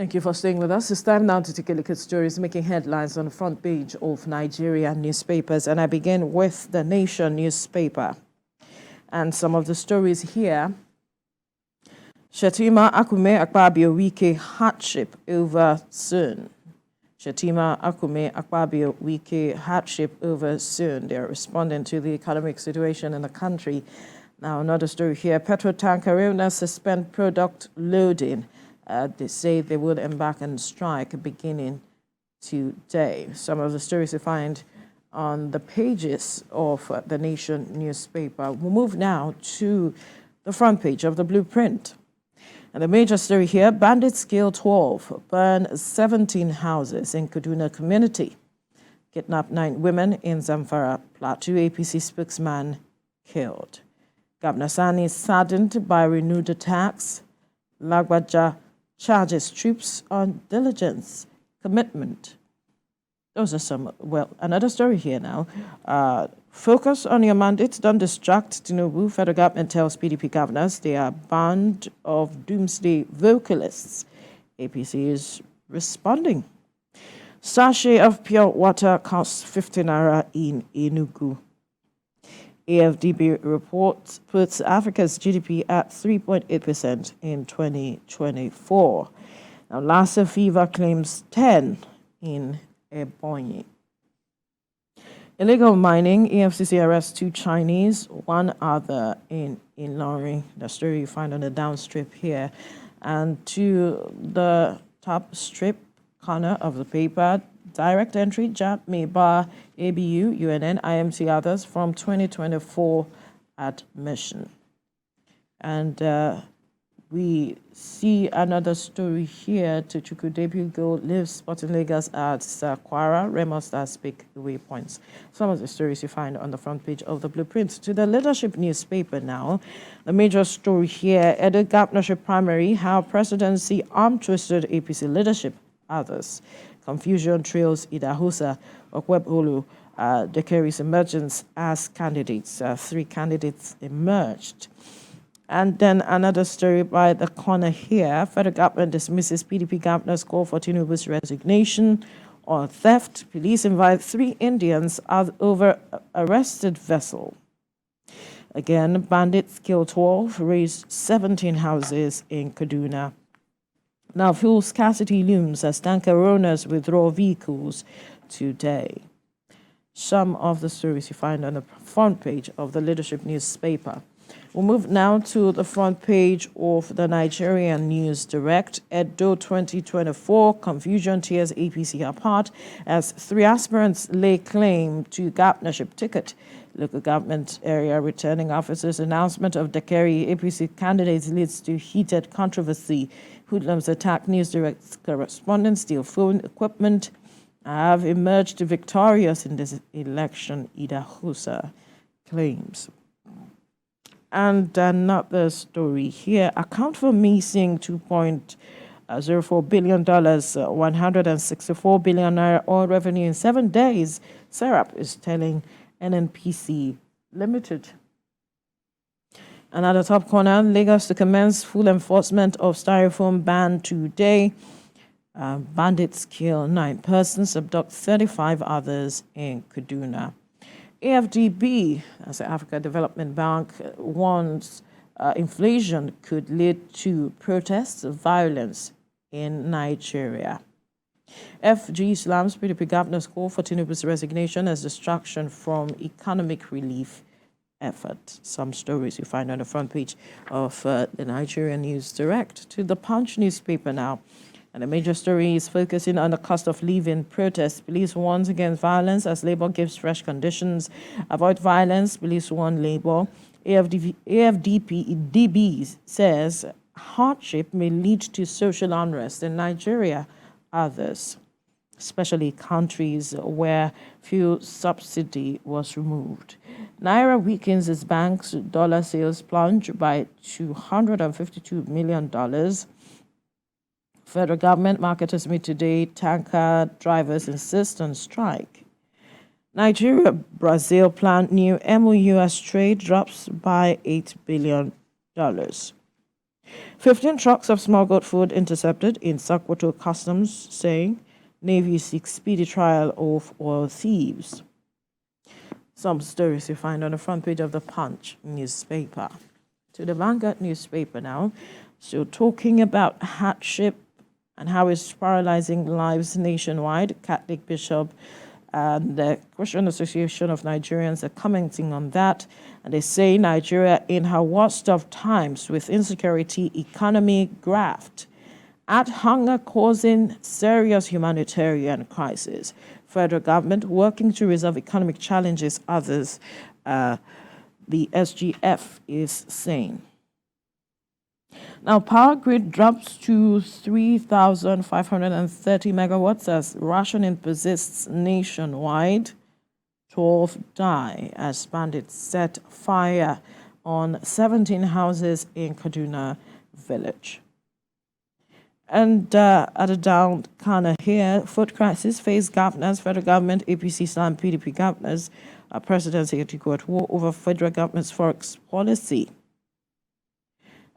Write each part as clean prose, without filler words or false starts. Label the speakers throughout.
Speaker 1: Thank you for staying with us. It's time now to take a look at stories making headlines on the front page of Nigerian newspapers. And I begin with the Nation newspaper. And some of the stories here. Shetima Akume Akpabio Wike hardship over soon. Shetima Akume Akpabio Wike hardship over soon. They're responding to the economic situation in the country. Now, another story here. Petrol tanker owners suspend product loading. They say they will embark on strike beginning today. Some of the stories you find on the pages of the Nation newspaper. We'll move now to the front page of the Blueprint. And the major story here, bandits kill 12, burn 17 houses in Kaduna community. Kidnap 9 women in Zamfara Plateau. APC spokesman killed. Governor Sani is saddened by renewed attacks. Lagbaja charges troops on diligence, commitment. Those are some, well, another story here now. Focus on your mandates, don't distract Tinubu. Federal government tells PDP governors they are a band of doomsday vocalists. APC is responding. Sachet of pure water costs 50 naira in Enugu. AFDB report puts Africa's GDP at 3.8% in 2024. Now, Lassa fever claims 10 in Ebonyi. Illegal mining, EFCC arrests 2 Chinese, 1 other in Ilorin. The story you find on the downstrip here. And to the top strip corner of the paper, direct entry, JAP, MEBA, ABU, UNN, IMT, others from 2024 admission. And we see another story here. Tuchuku debut goal lives Sporting Lagos at Kwara. Remo Stars pick away points. Some of the stories you find on the front page of the Blueprint. To the Leadership newspaper now. The major story here, Edo governorship primary, how presidency arm-twisted APC leadership, others. Confusion trails Idahosa, Okwebolu, Dekeri's emergence as candidates. 3 candidates emerged. And then another story by the corner here. Federal government dismisses PDP governor's call for Tinubu's resignation on theft. Police invite 3 Indians over arrested vessel. Again, bandits kill 12, raise 17 houses in Kaduna. Now, fuel scarcity looms as tanker owners withdraw vehicles today. Some of the stories you find on the front page of the Leadership newspaper. We'll move now to the front page of the Nigerian News Direct. Edo 2024, confusion tears APC apart as 3 aspirants lay claim to governorship ticket. Local government area returning officers' announcement of Dakari APC candidates leads to heated controversy. Hoodlums attack News Direct's correspondents, steal phone equipment, have emerged victorious in this election, Idahosa claims. And another story here, account for missing $2.04 billion, 164 billion naira oil revenue in 7 days. Serap is telling NNPC Limited. Another top corner, Lagos to commence full enforcement of styrofoam ban today. Bandits kill 9 persons, abduct 35 others in Kaduna. AFDB, as the Africa Development Bank, warns inflation could lead to protests, violence in Nigeria. FG Islam's PDP governor's call for Tinubu's resignation as distraction from economic relief effort. Some stories you find on the front page of the Nigerian News Direct. To the Punch newspaper now. And the major story is focusing on the cost of living protests. Police warns against violence as Labour gives fresh conditions. Avoid violence, police warn Labour. AFDB says hardship may lead to social unrest in Nigeria. Others, especially countries where fuel subsidy was removed. Naira weakens its bank's dollar sales plunge by $252 million. Federal government marketers meet today. Tanker drivers insist on strike. Nigeria-Brazil plan new MOU as trade drops by $8 billion. 15 trucks of smuggled food intercepted in Sokoto Customs, saying Navy seeks speedy trial of oil thieves. Some stories you find on the front page of the Punch newspaper. To the Vanguard newspaper now, still talking about hardship and how it's paralyzing lives nationwide. Catholic Bishop and the Christian Association of Nigerians are commenting on that. And they say Nigeria in her worst of times with insecurity, economy, graft, at hunger causing serious humanitarian crisis. Federal government working to resolve economic challenges, others, the SGF is saying. Now, power grid drops to 3,530 megawatts as rationing persists nationwide. 12 die as bandits set fire on 17 houses in Kaduna village. And at a down corner here, food crisis face governors, federal government, APC, PDP governors, presidency at war over federal government's forex policy.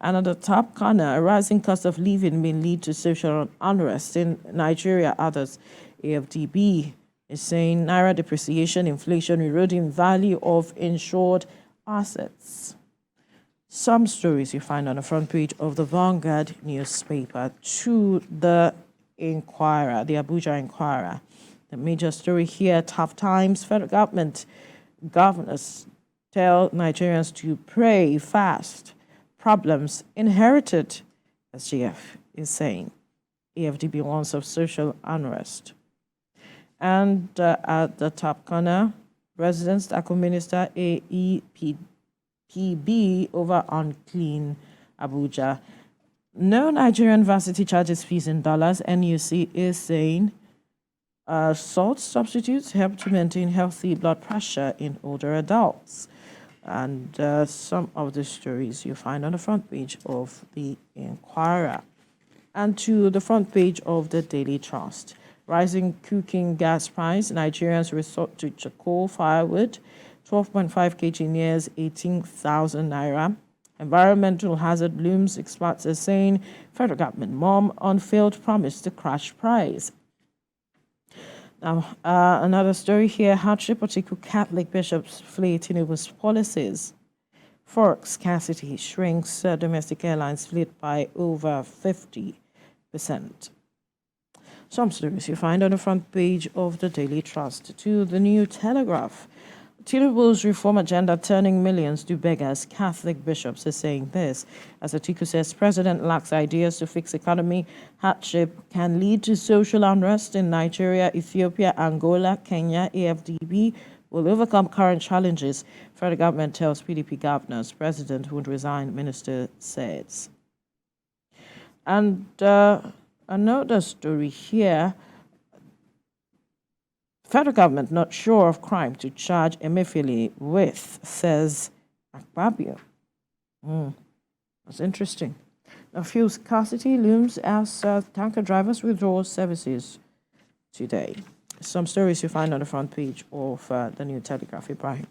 Speaker 1: And at the top corner, a rising cost of living may lead to social unrest in Nigeria. Others, AFDB is saying naira depreciation, inflation, eroding value of insured assets. Some stories you find on the front page of the Vanguard newspaper. To the Inquirer, the Abuja Inquirer. The major story here, tough times, federal government governors tell Nigerians to pray, fast. Problems inherited, as GF is saying. AFDB warns of social unrest. And at the top corner, Residents Tackle Minister AEPB over unclean Abuja. No Nigerian varsity charges fees in dollars. NUC is saying salt substitutes help to maintain healthy blood pressure in older adults. And some of the stories you find on the front page of the Inquirer. And to the front page of the Daily Trust. Rising cooking gas price, Nigerians resort to charcoal firewood, 12.5 kg nears 18,000 naira. Environmental hazard looms, experts are saying federal government mom on failed promise to crash price. Now, another story here, hardship Atiku Catholic bishops flee Tinubu's policies. Forex scarcity shrinks domestic airlines fleet by over 50%. Some stories you find on the front page of the Daily Trust. To the New Telegraph. Tinubu's reform agenda turning millions to beggars. Catholic bishops are saying this. As Atiku says, president lacks ideas to fix economy. Hardship can lead to social unrest in Nigeria, Ethiopia, Angola, Kenya. AFDB will overcome current challenges. Federal government tells PDP governors. President would resign, minister says. And another story here. Federal government not sure of crime to charge Emefiele with, says Akpabio. That's interesting. Now, fuel scarcity looms as tanker drivers withdraw services today. Some stories you find on the front page of the New Telegraph. Ibrahim.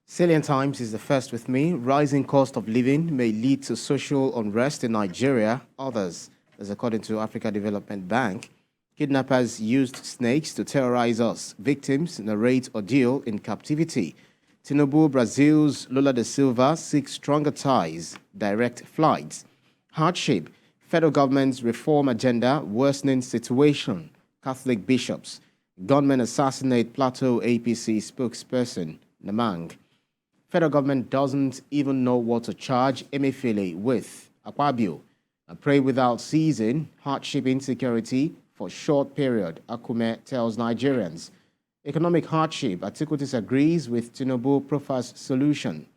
Speaker 2: Salient Times is the first with me. Rising cost of living may lead to social unrest in Nigeria. Others, as according to Africa Development Bank, kidnappers used snakes to terrorize us. Victims narrate ordeal in captivity. Tinubu, Brazil's Lula da Silva seeks stronger ties, direct flights. Hardship, federal government's reform agenda, worsening situation. Catholic bishops. Gunmen assassinate Plateau APC spokesperson, Namang. Federal government doesn't even know what to charge Emefiele with. Akpabio. Pray without ceasing. Hardship insecurity for short period, Akume tells Nigerians. Economic hardship, Atiku disagrees with Tinubu prefers solution.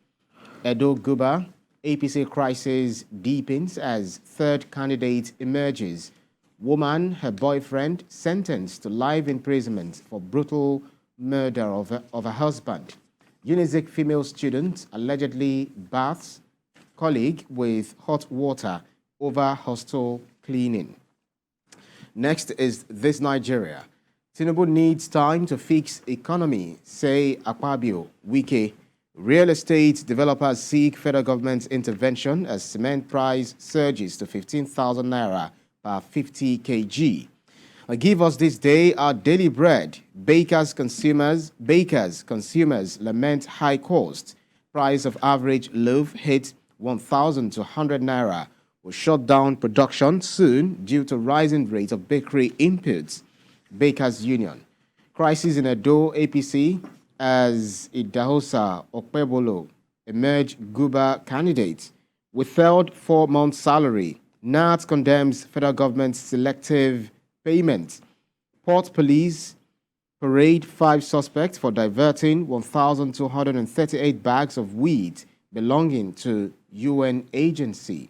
Speaker 2: Edo Guba, APC crisis deepens as third candidate emerges. Woman, her boyfriend, sentenced to life imprisonment for brutal murder of a husband. Unizik female student allegedly baths colleague with hot water over hostel cleaning. Next is this Nigeria. Tinubu needs time to fix economy, say Akpabio. Wike, Real estate developers seek federal government's intervention as cement price surges to 15,000 naira per 50 kg. Give us this day our daily bread. Bakers consumers lament high cost. Price of average loaf hit 1,200 naira. Will shut down production soon due to rising rate of bakery inputs. Bakers Union. Crisis in Edo APC as Idahosa Okpebolo emerge Guba candidate. Withheld 4-month salary. NAT condemns federal government's selective payment. Port police parade 5 suspects for diverting 1,238 bags of weed belonging to UN agency.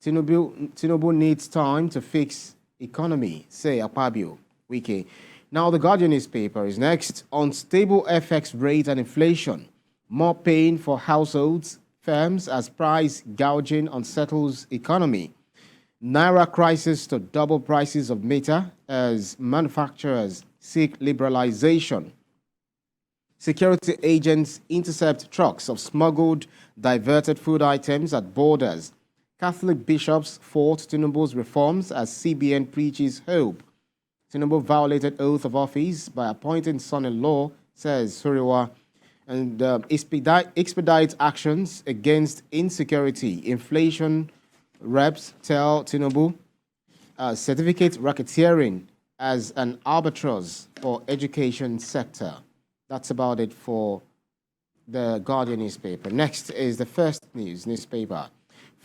Speaker 2: Tinubu needs time to fix economy, say Akpabio. Wiki. Now the Guardian newspaper is next. Unstable FX rate and inflation. More pain for households, firms as price gouging unsettles economy. Naira crisis to double prices of meter as manufacturers seek liberalization. Security agents intercept trucks of smuggled, diverted food items at borders. Catholic bishops fought Tinubu's reforms as CBN preaches hope. Tinubu violated oath of office by appointing son-in-law, says Suriwa, and expedite actions against insecurity. Inflation reps tell Tinubu certificate racketeering as an albatross for education sector. That's about it for the Guardian newspaper. Next is the First News newspaper.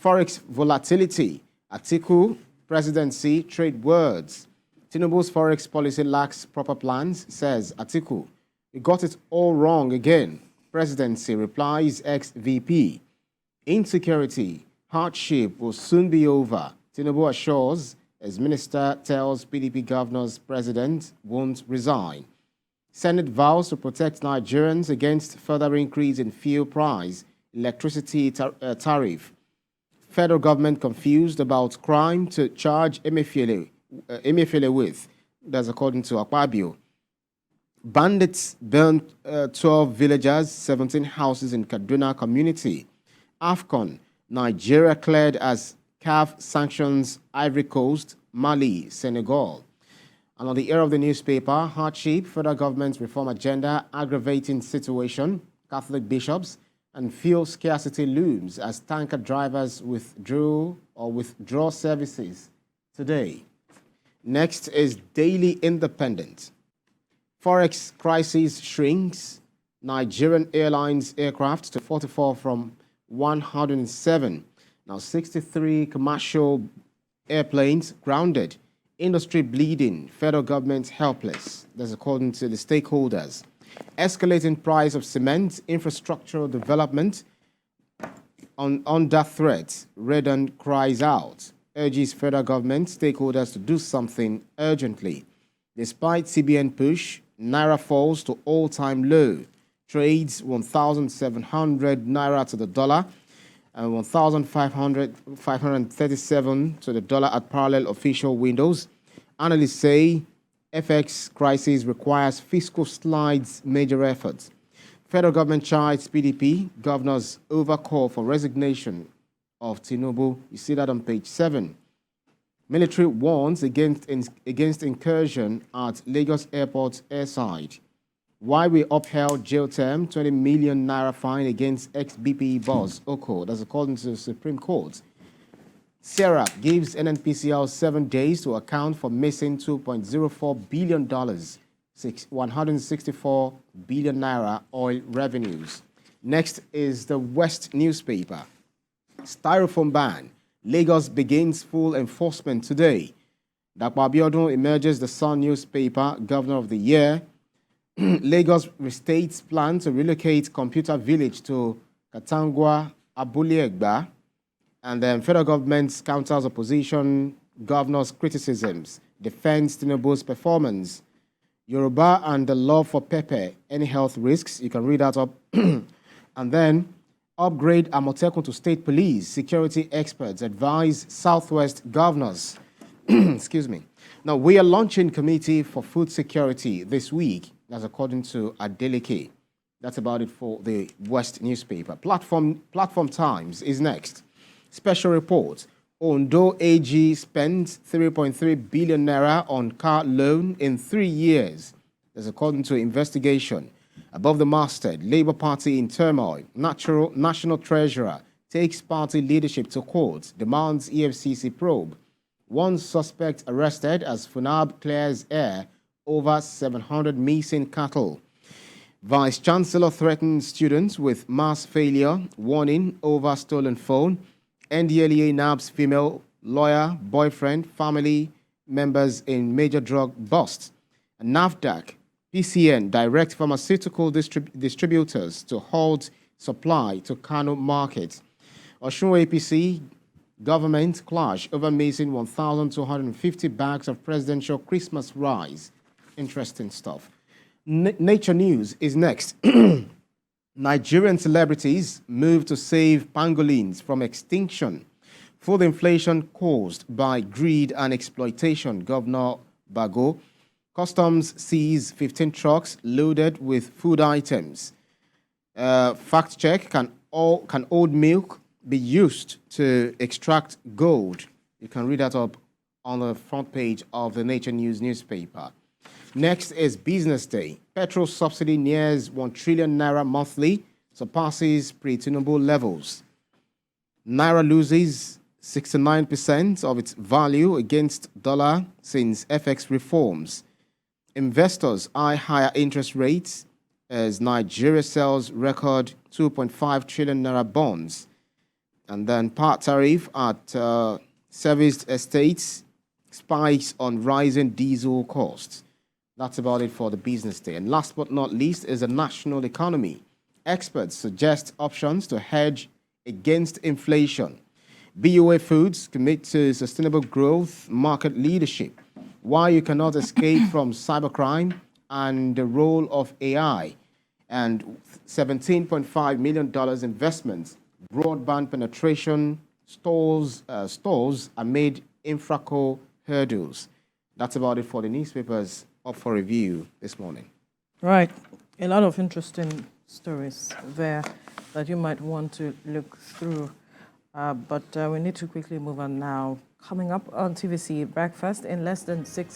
Speaker 2: Forex volatility. Atiku presidency trade words. Tinubu's forex policy lacks proper plans, says Atiku. We got it all wrong again. Presidency replies ex-VP. Insecurity, hardship will soon be over. Tinubu assures as minister tells PDP governors president won't resign. Senate vows to protect Nigerians against further increase in fuel price, electricity tariff. Federal government confused about crime to charge Emefiele with. That's according to Akpabio. Bandits burned 12 villagers, 17 houses in Kaduna community. AFCON, Nigeria cleared as CAF sanctions Ivory Coast, Mali, Senegal. And on the air of the newspaper, hardship, federal government's reform agenda, aggravating situation, Catholic bishops, and fuel scarcity looms as tanker drivers withdraw services today. Next is Daily Independent. Forex crisis shrinks Nigerian Airlines aircraft to 44 from 107. Now 63 commercial airplanes grounded. Industry bleeding. Federal government helpless. That's according to the stakeholders. Escalating price of cement, infrastructural development under threat. Redden cries out. Urges federal government stakeholders to do something urgently. Despite CBN push, Naira falls to all-time low. Trades 1,700 Naira to the dollar and 1,537 to the dollar at parallel official windows. Analysts say FX crisis requires fiscal slides major efforts. Federal government chides PDP, governors overcall for resignation of Tinubu. You see that on page 7. Military warns against incursion at Lagos Airport airside. Why we upheld jail term, 20 million naira fine against ex-BPE boss Oko. That's according to the Supreme Court. Sierra gives NNPCL 7 days to account for missing $2.04 billion, 164 billion naira oil revenues. Next is the West newspaper. Styrofoam ban. Lagos begins full enforcement today. Dapo Abiodun emerges the Sun newspaper, Governor of the Year. Lagos restates plan to relocate Computer Village to Katangwa, Abule-Egba. And then federal government counters opposition governors' criticisms, defends Tinubu's performance. Yoruba and the love for pepper, any health risks, you can read that up. And then upgrade Amotekun to state police. Security experts advise Southwest governors. Excuse me. Now, we are launching Committee for Food Security this week. That's according to Adeleke. That's about it for the West newspaper. Platform Times is next. Special report. Ondo AG spends 3.3 billion naira on car loan in 3 years. That's according to investigation. Above the masthead, Labour Party in turmoil. National Treasurer takes party leadership to court, demands EFCC probe. One suspect arrested as FUNAB clears air over 700 missing cattle. Vice Chancellor threatens students with mass failure, warning over stolen phone. NDLEA nabs female lawyer, boyfriend, family members in major drug bust. And NAFDAC, PCN direct pharmaceutical distributors to halt supply to Kano market. Osun APC government clash over missing 1,250 bags of presidential Christmas rice. Interesting stuff. Nature News is next. Nigerian celebrities move to save pangolins from extinction. Food inflation caused by greed and exploitation, Governor Bago. Customs seize 15 trucks loaded with food items. Fact check, can old milk be used to extract gold? You can read that up on the front page of the Nature News newspaper. Next is Business Day. Petrol subsidy nears 1 trillion naira monthly, surpasses pre-Tinubu levels. Naira loses 69% of its value against dollar since FX reforms. Investors eye higher interest rates as Nigeria sells record 2.5 trillion naira bonds. And then part tariff at serviced estates spikes on rising diesel costs. That's about it for the Business Day. And last but not least is the national economy. Experts suggest options to hedge against inflation. BOA Foods commit to sustainable growth, market leadership. Why you cannot escape from cybercrime and the role of AI. And $17.5 million investments, broadband penetration, stores amid infraco hurdles. That's about it for the newspapers up for review this morning.
Speaker 1: Right. A lot of interesting stories there that you might want to look through. But we need to quickly move on now. Coming up on TVC Breakfast in less than 6